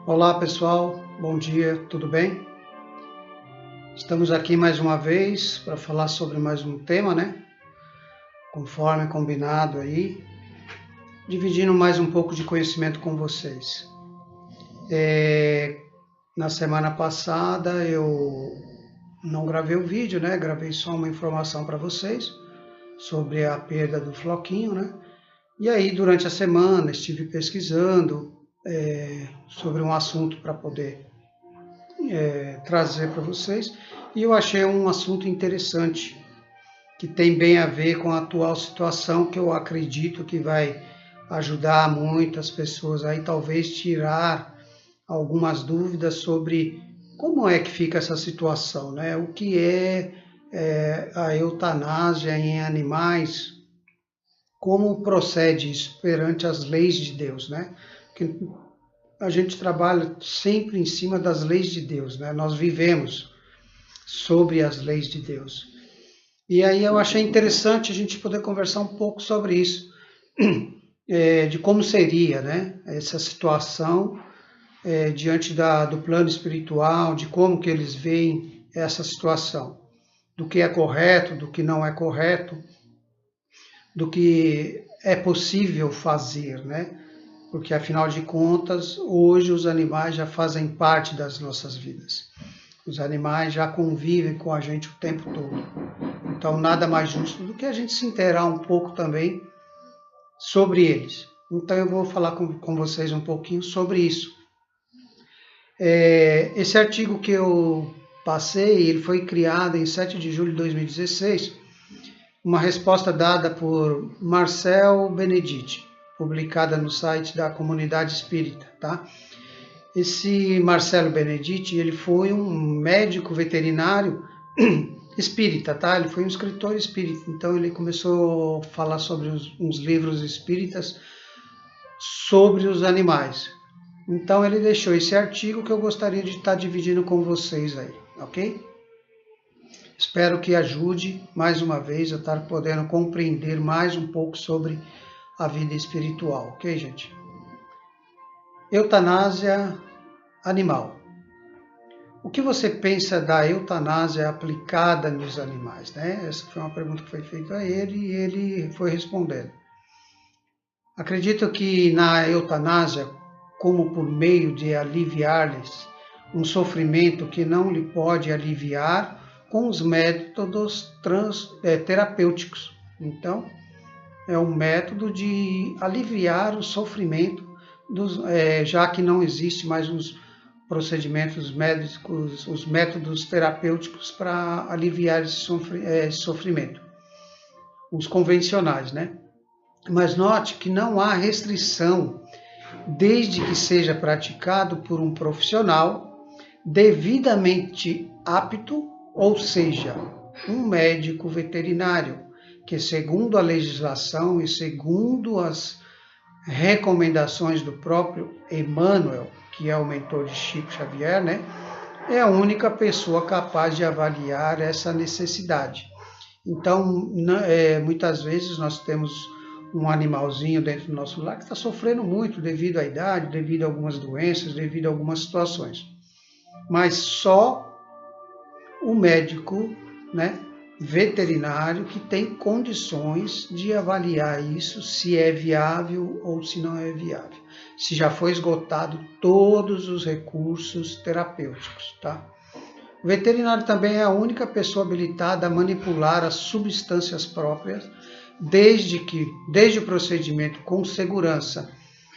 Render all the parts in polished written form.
Olá pessoal, bom dia, tudo bem? Estamos aqui mais uma vez para falar sobre mais um tema, né? Conforme combinado aí, dividindo mais um pouco de conhecimento com vocês. Na semana passada eu não gravei o vídeo, né? Gravei só uma informação para vocês sobre a perda do Floquinho, né? E aí durante a semana estive pesquisando sobre um assunto para poder trazer para vocês, e eu achei um assunto interessante, que tem bem a ver com a atual situação, que eu acredito que vai ajudar muitas pessoas aí, talvez tirar algumas dúvidas sobre como é que fica essa situação, né? O que é a eutanásia em animais, como procede isso perante as leis de Deus, né? Que a gente trabalha sempre em cima das leis de Deus, né? Nós vivemos sobre as leis de Deus. E aí eu achei interessante a gente poder conversar um pouco sobre isso, de como seria, né, essa situação diante do plano espiritual, de como que eles veem essa situação, do que é correto, do que não é correto, do que é possível fazer, né? Porque afinal de contas, hoje os animais já fazem parte das nossas vidas. Os animais já convivem com a gente o tempo todo. Então, nada mais justo do que a gente se inteirar um pouco também sobre eles. Então, eu vou falar com vocês um pouquinho sobre isso. Esse artigo que eu passei, ele foi criado em 7 de julho de 2016, uma resposta dada por Marcel Benedetti, publicada no site da Comunidade Espírita, tá? Esse Marcelo Benedetti, ele foi um médico veterinário espírita, tá? Ele foi um escritor espírita, então ele começou a falar sobre uns livros espíritas sobre os animais. Então ele deixou esse artigo que eu gostaria de estar dividindo com vocês aí, ok? Espero que ajude mais uma vez a estar podendo compreender mais um pouco sobre a vida espiritual, ok, gente? Eutanásia animal. O que você pensa da eutanásia aplicada nos animais, né? Essa foi uma pergunta que foi feita a ele e ele foi respondendo. Acredito que na eutanásia, como por meio de aliviar-lhes um sofrimento que não lhe pode aliviar com os métodos terapêuticos. Então, é um método de aliviar o sofrimento, já que não existe mais os procedimentos médicos, os métodos terapêuticos para aliviar esse sofrimento, os convencionais, né? Mas note que não há restrição, desde que seja praticado por um profissional devidamente apto, ou seja, um médico veterinário, que segundo a legislação e segundo as recomendações do próprio Emmanuel, que é o mentor de Chico Xavier, né, é a única pessoa capaz de avaliar essa necessidade. Então, muitas vezes nós temos um animalzinho dentro do nosso lar que está sofrendo muito devido à idade, devido a algumas doenças, devido a algumas situações. Mas só o médico, né, veterinário que tem condições de avaliar isso, se é viável ou se não é viável, se já foi esgotado todos os recursos terapêuticos, tá? O veterinário também é a única pessoa habilitada a manipular as substâncias próprias, desde o procedimento com segurança,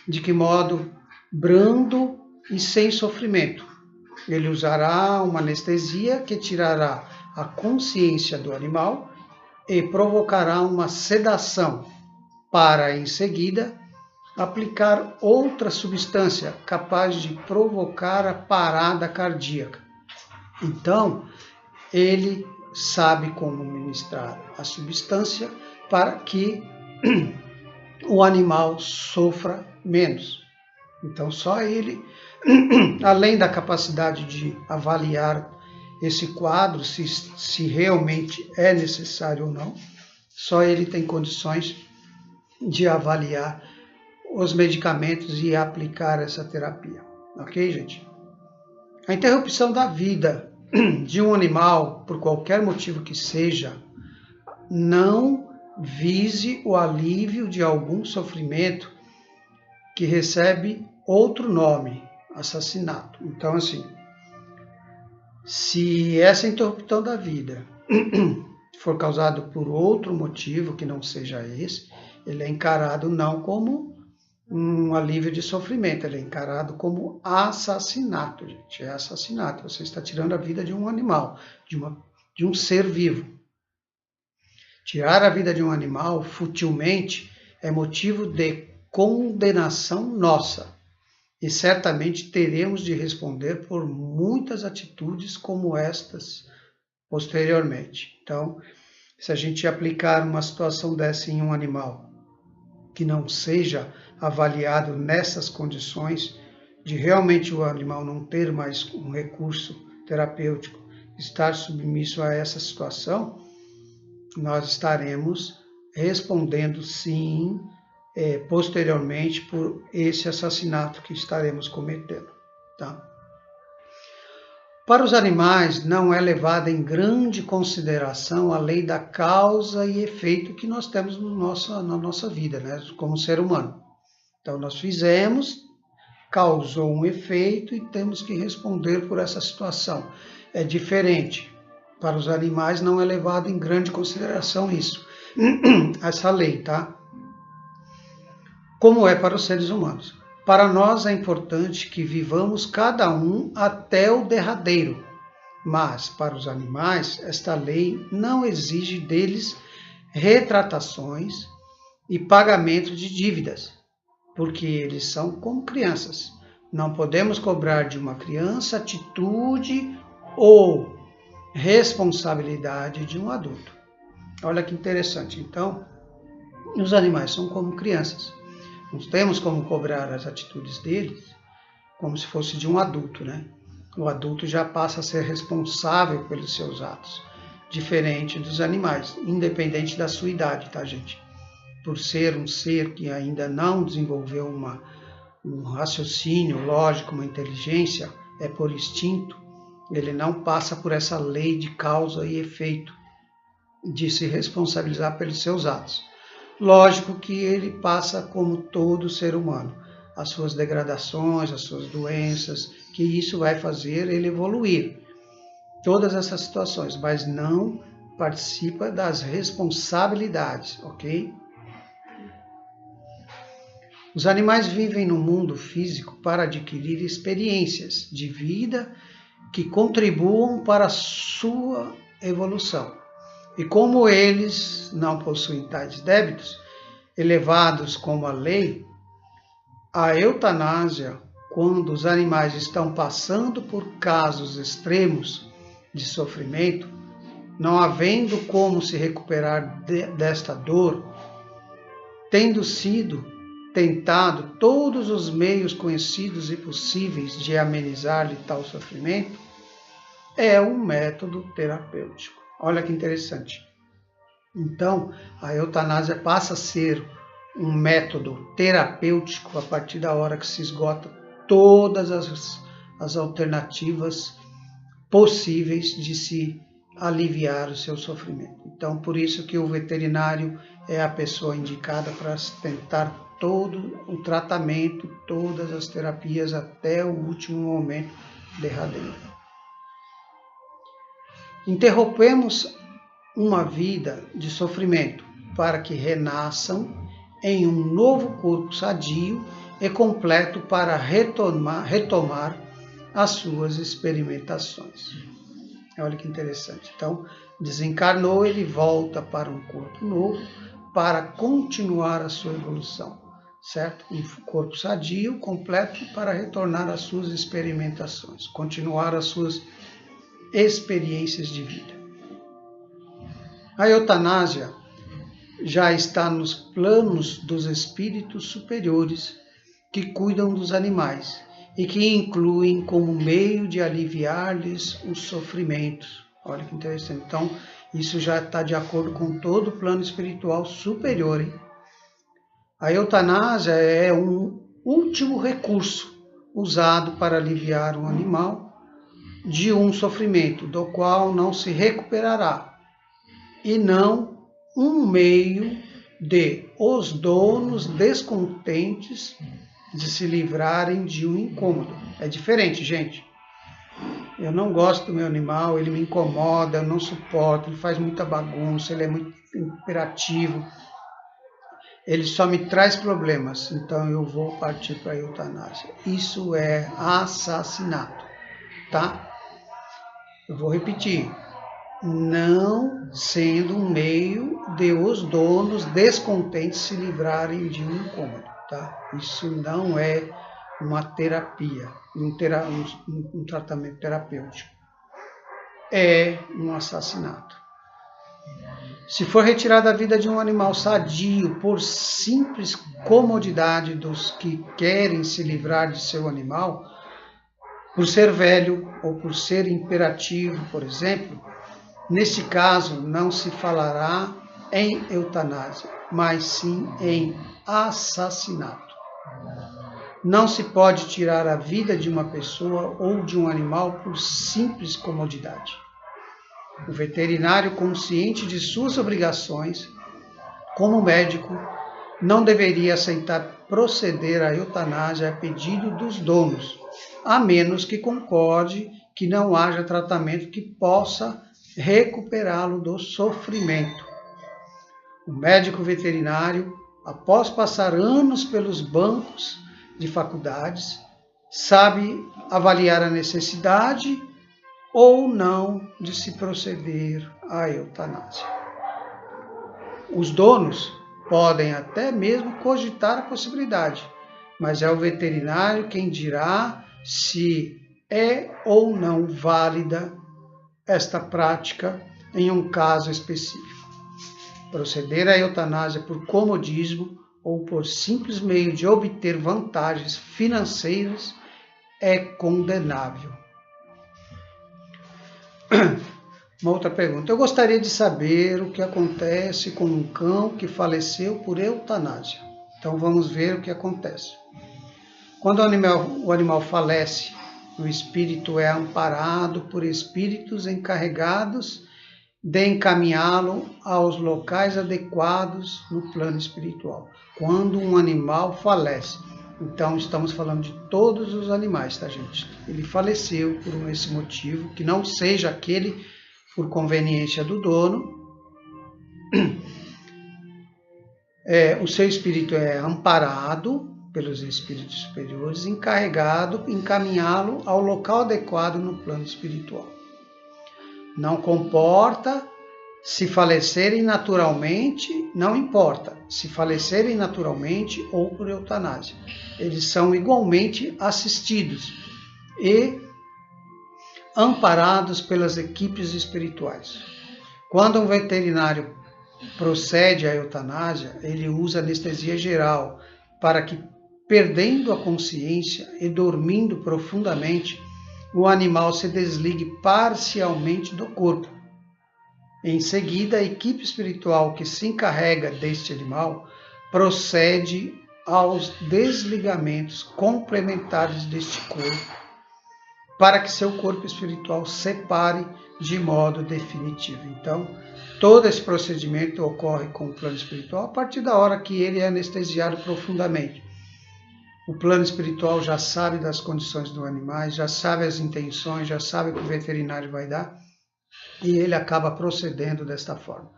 de que modo brando e sem sofrimento. Ele usará uma anestesia que tirará a consciência do animal e provocará uma sedação para, em seguida, aplicar outra substância capaz de provocar a parada cardíaca. Então, ele sabe como ministrar a substância para que o animal sofra menos. Então, só ele, além da capacidade de avaliar esse quadro, se realmente é necessário ou não, só ele tem condições de avaliar os medicamentos e aplicar essa terapia. Ok, gente? A interrupção da vida de um animal, por qualquer motivo que seja, não vise o alívio de algum sofrimento que recebe outro nome, assassinato. Então, assim, se essa interrupção da vida for causada por outro motivo que não seja esse, ele é encarado não como um alívio de sofrimento, ele é encarado como assassinato, gente. É assassinato. Você está tirando a vida de um animal, de um ser vivo. Tirar a vida de um animal futilmente é motivo de condenação nossa. E certamente teremos de responder por muitas atitudes como estas posteriormente. Então, se a gente aplicar uma situação dessa em um animal que não seja avaliado nessas condições de realmente o animal não ter mais um recurso terapêutico, estar submisso a essa situação, nós estaremos respondendo sim, posteriormente por esse assassinato que estaremos cometendo. Tá? Para os animais não é levada em grande consideração a lei da causa e efeito que nós temos na nossa vida, né, como ser humano. Então nós fizemos, causou um efeito e temos que responder por essa situação. É diferente. Para os animais não é levado em grande consideração isso, essa lei, tá? Como é para os seres humanos. Para nós é importante que vivamos cada um até o derradeiro, mas para os animais esta lei não exige deles retratações e pagamento de dívidas, porque eles são como crianças. Não podemos cobrar de uma criança atitude ou responsabilidade de um adulto. Olha que interessante. Então, os animais são como crianças. Não temos como cobrar as atitudes deles como se fosse de um adulto, né? O adulto já passa a ser responsável pelos seus atos, diferente dos animais, independente da sua idade, tá, gente? Por ser um ser que ainda não desenvolveu um raciocínio lógico, uma inteligência, é por instinto, ele não passa por essa lei de causa e efeito, de se responsabilizar pelos seus atos. Lógico que ele passa como todo ser humano, as suas degradações, as suas doenças, que isso vai fazer ele evoluir. Todas essas situações, mas não participa das responsabilidades, ok? Os animais vivem no mundo físico para adquirir experiências de vida que contribuam para a sua evolução. E como eles não possuem tais débitos, elevados como a lei, a eutanásia, quando os animais estão passando por casos extremos de sofrimento, não havendo como se recuperar desta dor, tendo sido tentado todos os meios conhecidos e possíveis de amenizar-lhe tal sofrimento, é um método terapêutico. Olha que interessante. Então, a eutanásia passa a ser um método terapêutico a partir da hora que se esgota todas as alternativas possíveis de se aliviar o seu sofrimento. Então, por isso que o veterinário é a pessoa indicada para tentar todo o tratamento, todas as terapias até o último momento derradeiro. Interrompemos uma vida de sofrimento para que renasçam em um novo corpo sadio e completo para retomar as suas experimentações. Olha que interessante. Então, desencarnou, ele volta para um corpo novo para continuar a sua evolução, certo? Um corpo sadio, completo para retornar às suas experimentações, continuar as suas experiências de vida. A eutanásia já está nos planos dos espíritos superiores que cuidam dos animais e que incluem como meio de aliviar-lhes os sofrimentos. Olha que interessante. Então, isso já está de acordo com todo o plano espiritual superior, hein? A eutanásia é um último recurso usado para aliviar um animal de um sofrimento do qual não se recuperará, e não um meio de os donos descontentes de se livrarem de um incômodo. É diferente, gente. Eu não gosto do meu animal, ele me incomoda, eu não suporto, ele faz muita bagunça, ele é muito imperativo, ele só me traz problemas, então eu vou partir para a eutanásia. Isso é assassinato, tá? Eu vou repetir, não sendo um meio de os donos descontentes se livrarem de um incômodo, tá? Isso não é uma terapia, um tratamento terapêutico. É um assassinato. Se for retirada a vida de um animal sadio por simples comodidade dos que querem se livrar de seu animal, por ser velho ou por ser imperativo, por exemplo, neste caso não se falará em eutanásia, mas sim em assassinato. Não se pode tirar a vida de uma pessoa ou de um animal por simples comodidade. O veterinário, consciente de suas obrigações como médico, não deveria aceitar proceder à eutanásia a pedido dos donos, a menos que concorde que não haja tratamento que possa recuperá-lo do sofrimento. O médico veterinário, após passar anos pelos bancos de faculdades, sabe avaliar a necessidade ou não de se proceder à eutanásia. Os donos podem até mesmo cogitar a possibilidade, mas é o veterinário quem dirá se é ou não válida esta prática em um caso específico. Proceder à eutanásia por comodismo ou por simples meio de obter vantagens financeiras é condenável. Uma outra pergunta. Eu gostaria de saber o que acontece com um cão que faleceu por eutanásia. Então vamos ver o que acontece. Quando o animal falece, o espírito é amparado por espíritos encarregados de encaminhá-lo aos locais adequados no plano espiritual. Quando um animal falece, então estamos falando de todos os animais, tá, gente? Ele faleceu por esse motivo, que não seja aquele por conveniência do dono. O seu espírito é amparado pelos espíritos superiores, encarregado de encaminhá-lo ao local adequado no plano espiritual. Não comporta se falecerem naturalmente, não importa se falecerem naturalmente ou por eutanásia. Eles são igualmente assistidos e amparados pelas equipes espirituais. Quando um veterinário procede à eutanásia, ele usa anestesia geral para que, perdendo a consciência e dormindo profundamente, o animal se desligue parcialmente do corpo. Em seguida, a equipe espiritual que se encarrega deste animal procede aos desligamentos complementares deste corpo, para que seu corpo espiritual separe de modo definitivo. Então, todo esse procedimento ocorre com o plano espiritual a partir da hora que ele é anestesiado profundamente. O plano espiritual já sabe das condições do animal, já sabe as intenções, já sabe o que o veterinário vai dar, e ele acaba procedendo desta forma.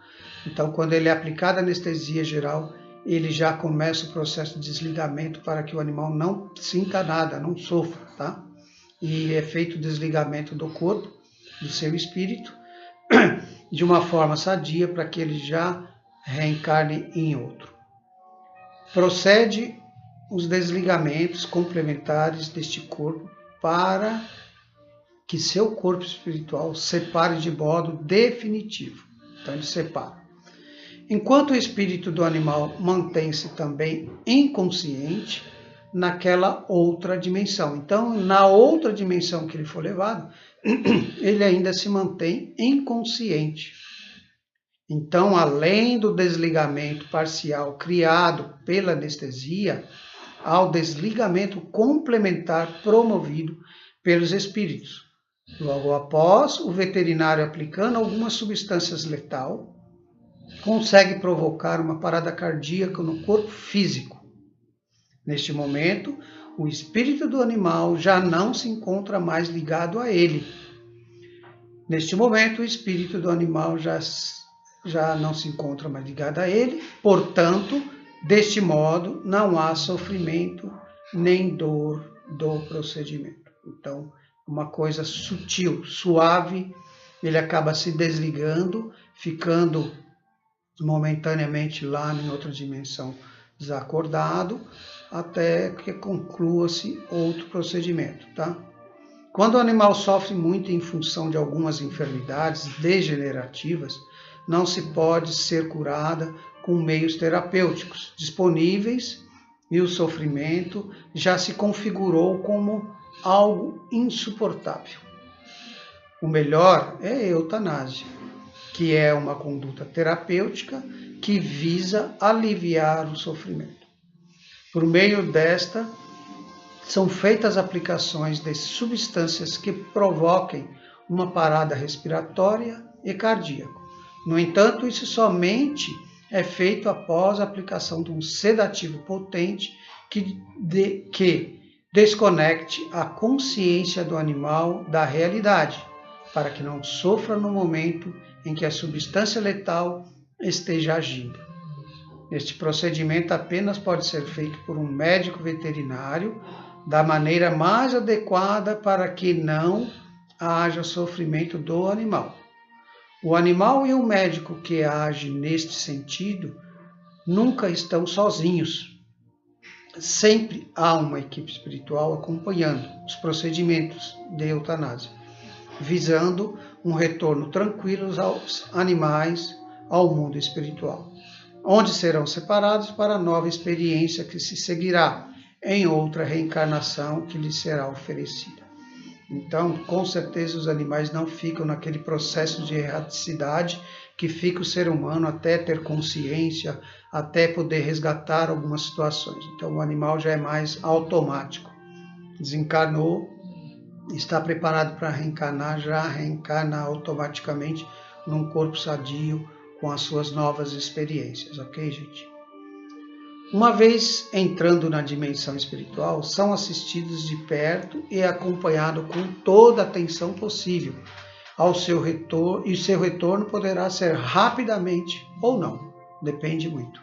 Então, quando ele é aplicado a anestesia geral, ele já começa o processo de desligamento para que o animal não sinta nada, não sofra, tá? E é feito o desligamento do corpo, do seu espírito, de uma forma sadia para que ele já reencarne em outro. Procede os desligamentos complementares deste corpo para que seu corpo espiritual separe de modo definitivo. Então ele separa. Enquanto o espírito do animal mantém-se também inconsciente naquela outra dimensão. Então, na outra dimensão que ele for levado, ele ainda se mantém inconsciente. Então, além do desligamento parcial criado pela anestesia, ao desligamento complementar promovido pelos espíritos. Logo após, o veterinário, aplicando algumas substâncias letal, consegue provocar uma parada cardíaca no corpo físico. Neste momento, o espírito do animal já não se encontra mais ligado a ele. Neste momento, o espírito do animal já não se encontra mais ligado a ele, portanto, deste modo, não há sofrimento nem dor do procedimento. Então, uma coisa sutil, suave, ele acaba se desligando, ficando momentaneamente lá em outra dimensão desacordado, até que conclua-se outro procedimento, tá? Quando o animal sofre muito em função de algumas enfermidades degenerativas, não se pode ser curada com meios terapêuticos disponíveis e o sofrimento já se configurou como algo insuportável. O melhor é a eutanásia, que é uma conduta terapêutica que visa aliviar o sofrimento. Por meio desta, são feitas aplicações de substâncias que provoquem uma parada respiratória e cardíaca. No entanto, isso somente é feito após a aplicação de um sedativo potente que desconecte a consciência do animal da realidade, para que não sofra no momento em que a substância letal esteja agindo. Este procedimento apenas pode ser feito por um médico veterinário da maneira mais adequada para que não haja sofrimento do animal. O animal e o médico que age neste sentido nunca estão sozinhos. Sempre há uma equipe espiritual acompanhando os procedimentos de eutanásia, visando um retorno tranquilo aos animais ao mundo espiritual, onde serão separados para a nova experiência que se seguirá em outra reencarnação que lhes será oferecida. Então, com certeza, os animais não ficam naquele processo de erraticidade que fica o ser humano até ter consciência, até poder resgatar algumas situações. Então, o animal já é mais automático. Desencarnou, está preparado para reencarnar, já reencarna automaticamente num corpo sadio com as suas novas experiências, ok, gente? Uma vez entrando na dimensão espiritual, são assistidos de perto e acompanhados com toda a atenção possível ao seu retorno, e seu retorno poderá ser rapidamente ou não, depende muito.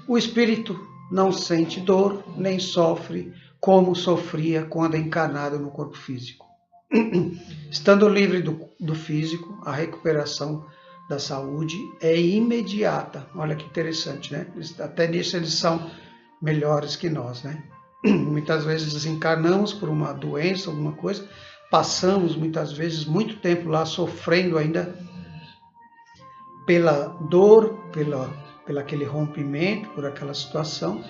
O espírito não sente dor nem sofre como sofria quando encarnado no corpo físico. Estando livre do físico, a recuperação da saúde é imediata. Olha que interessante, né? Até nisso eles são melhores que nós, né? Muitas vezes desencarnamos por uma doença, alguma coisa, passamos muitas vezes muito tempo lá sofrendo ainda pela dor, pelo aquele rompimento, por aquela situação,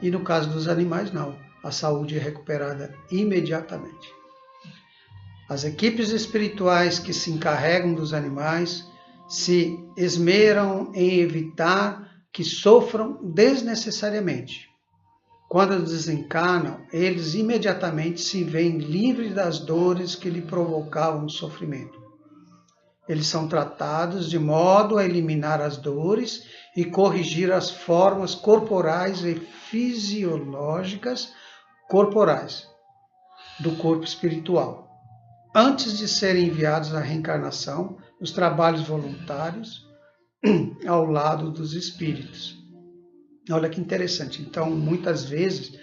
e no caso dos animais não, a saúde é recuperada imediatamente. As equipes espirituais que se encarregam dos animais se esmeram em evitar que sofram desnecessariamente. Quando desencarnam, eles imediatamente se veem livres das dores que lhe provocavam o sofrimento. Eles são tratados de modo a eliminar as dores e corrigir as formas corporais e fisiológicas corporais do corpo espiritual. Antes de serem enviados à reencarnação, os trabalhos voluntários ao lado dos espíritos. Olha que interessante. Então, muitas vezes,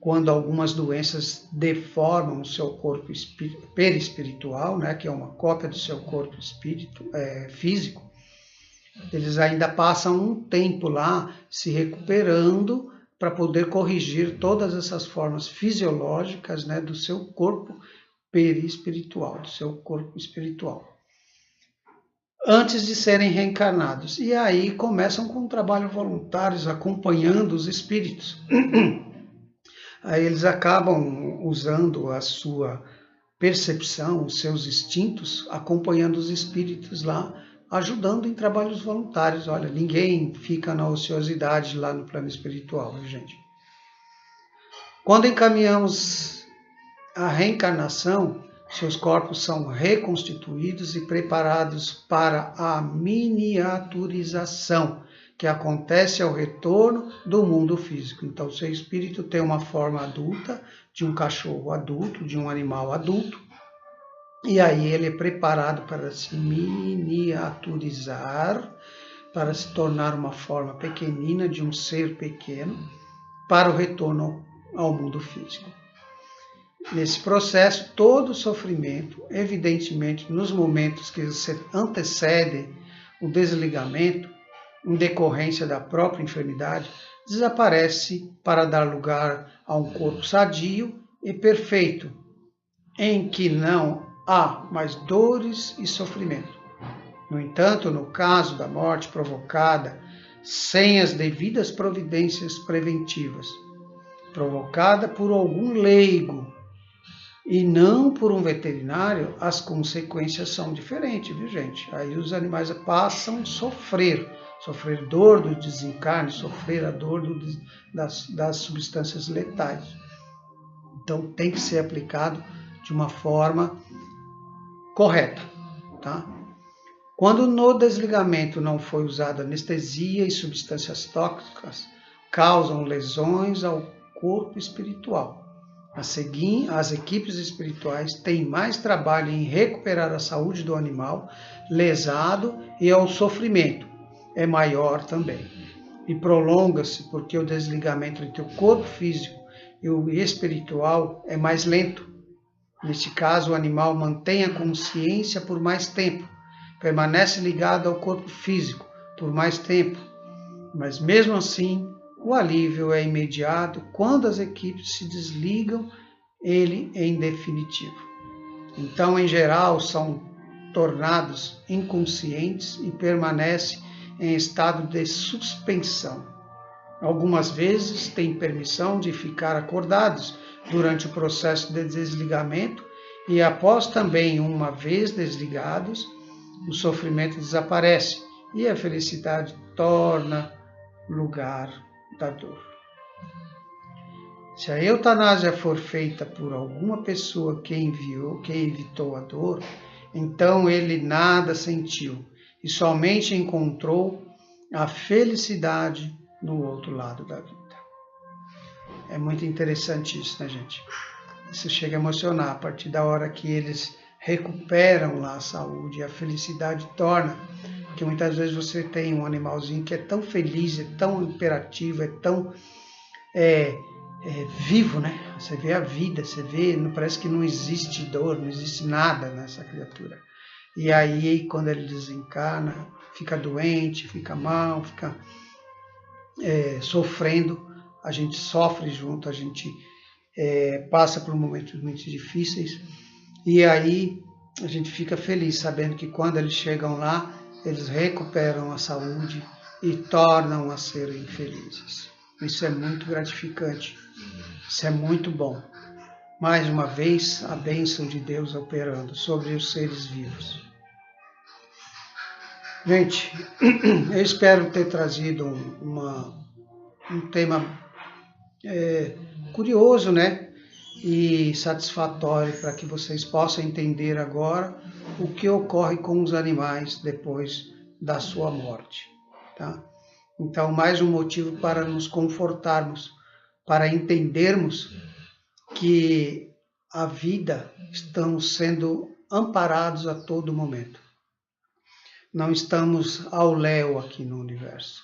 quando algumas doenças deformam o seu corpo perispiritual, né, que é uma cópia do seu corpo físico, eles ainda passam um tempo lá se recuperando para poder corrigir todas essas formas fisiológicas, né, do seu corpo perispiritual, do seu corpo espiritual, antes de serem reencarnados. E aí começam com um trabalho voluntário, acompanhando os espíritos. Aí eles acabam usando a sua percepção, os seus instintos, acompanhando os espíritos lá, ajudando em trabalhos voluntários. Olha, ninguém fica na ociosidade lá no plano espiritual, viu, gente? Quando encaminhamos a reencarnação, seus corpos são reconstituídos e preparados para a miniaturização, que acontece ao retorno do mundo físico. Então, seu espírito tem uma forma adulta, de um cachorro adulto, de um animal adulto, e aí ele é preparado para se miniaturizar, para se tornar uma forma pequenina de um ser pequeno, para o retorno ao mundo físico. Nesse processo, todo o sofrimento, evidentemente, nos momentos que antecedem o desligamento, em decorrência da própria enfermidade, desaparece para dar lugar a um corpo sadio e perfeito, em que não há mais dores e sofrimento. No entanto, no caso da morte provocada sem as devidas providências preventivas, provocada por algum leigo e não por um veterinário, as consequências são diferentes, viu, gente? Aí os animais passam a sofrer dor do desencarne, sofrer a dor das substâncias letais. Então tem que ser aplicado de uma forma correta, tá? Quando no desligamento não foi usada anestesia e substâncias tóxicas, causam lesões ao corpo espiritual. As equipes espirituais têm mais trabalho em recuperar a saúde do animal lesado e o sofrimento é maior também. E prolonga-se porque o desligamento entre o corpo físico e o espiritual é mais lento. Neste caso, o animal mantém a consciência por mais tempo, permanece ligado ao corpo físico por mais tempo, mas mesmo assim, o alívio é imediato quando as equipes se desligam ele em definitivo. Então, em geral, são tornados inconscientes e permanecem em estado de suspensão. Algumas vezes têm permissão de ficar acordados durante o processo de desligamento e após também, uma vez desligados, o sofrimento desaparece e a felicidade torna lugar da dor. Se a eutanásia for feita por alguma pessoa que evitou a dor, então ele nada sentiu e somente encontrou a felicidade no outro lado da vida. É muito interessante isso, né, gente? Isso chega a emocionar a partir da hora que eles recuperam lá a saúde e a felicidade torna, porque muitas vezes você tem um animalzinho que é tão feliz, é tão imperativo, é tão vivo, né? Você vê a vida, você vê, parece que não existe dor, não existe nada nessa criatura. E aí, quando ele desencarna, fica doente, fica mal, fica sofrendo, a gente sofre junto, a gente passa por momentos muito difíceis, e aí a gente fica feliz sabendo que quando eles chegam lá, eles recuperam a saúde e tornam a serem felizes. Isso é muito gratificante, isso é muito bom. Mais uma vez, a bênção de Deus operando sobre os seres vivos. Gente, eu espero ter trazido um tema curioso, né? E satisfatório para que vocês possam entender agora o que ocorre com os animais depois da sua morte, tá? Então, mais um motivo para nos confortarmos, para entendermos que a vida estamos sendo amparados a todo momento. Não estamos ao léu aqui no universo.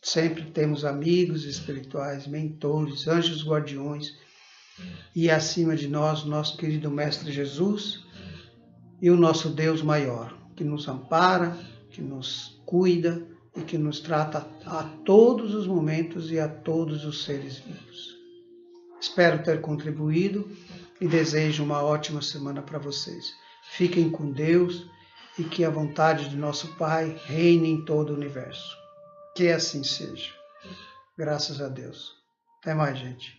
Sempre temos amigos espirituais, mentores, anjos guardiões e acima de nós, nosso querido Mestre Jesus e o nosso Deus maior, que nos ampara, que nos cuida e que nos trata a todos os momentos e a todos os seres vivos. Espero ter contribuído e desejo uma ótima semana para vocês. Fiquem com Deus e que a vontade de nosso Pai reine em todo o universo. Que assim seja. Graças a Deus. Até mais, gente.